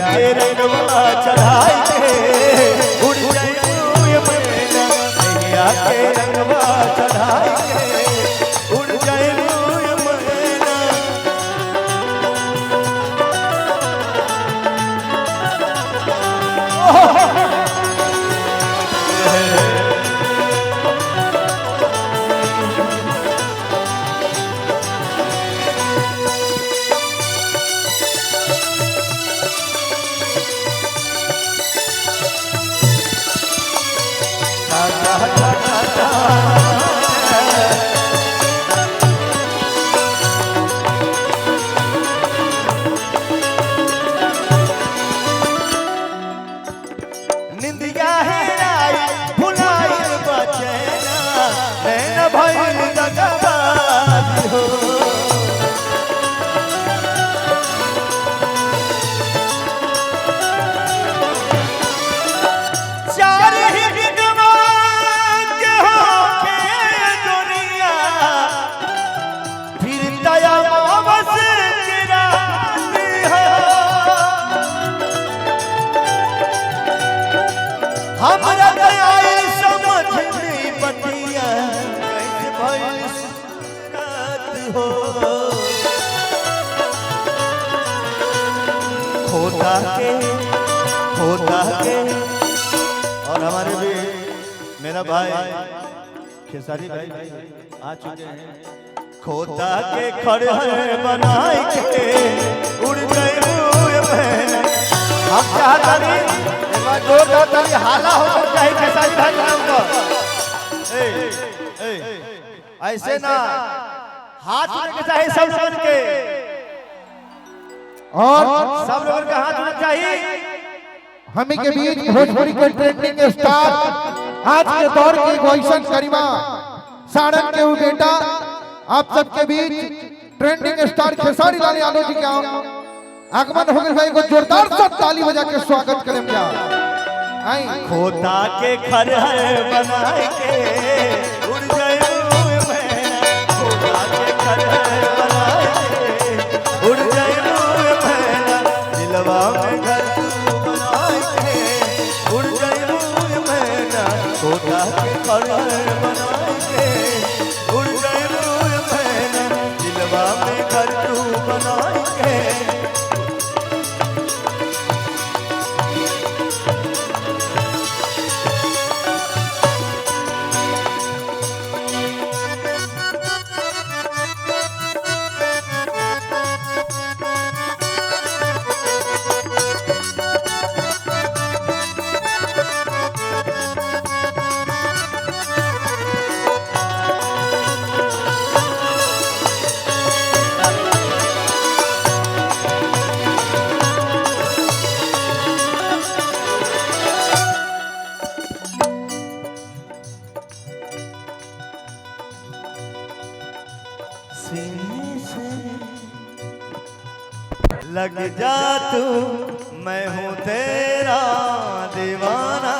के रंगवा चढ़ाई के उड़ जाइबू ये मैना नैया के रंगवा चढ़ाई के उड़ जाइबू ये मैना। निंदिया है राई भुलाई बचैना नैन भइल दगाबाज हो। चार ही बिगवा के होके दुनिया फिर दया बस गिराती हो। हमरा दयाई समझ नहीं बतिया कैसे भइल सुरात हो। खोता के और हमारे भी मेरा भाई खेसारी भाई आ चुके हैं। खोता के खड़े बनाई के उड़ जाइबू ये मैना। हम चाहता नहीं जोर ताली हाला होकर चाहिए खेसारी भाई नाम को। ऐसे ना हाथ में के चाहिए सब लोगों के और सब लोगों का हाथ में चाहिए। हमी के बीच भोजपुरी के ट्रेंडिंग स्टार आज के दौर की वैसन करीमा साड़न के वो बेटा आप सबके बीच ट्रेंडिंग स्टार खेसारी लाल यादव जी का आगमन हो गए भाई को जोरदार सा ताली बजा के स्वागत करें क्या। खोता के खड़े बनाए के उड़ जाइबू ये मैना। खोता के खड़े बनाए के उड़ जाइबू ये मैना। दिलवा में घर तू बनाए के उड़ जाइबू ये मैना। खोता के खड़े बनाए के उड़ जाइबू ये मैना। दिलवा में घर तू बनाए के लग जा तू मैं हूँ तेरा दीवाना।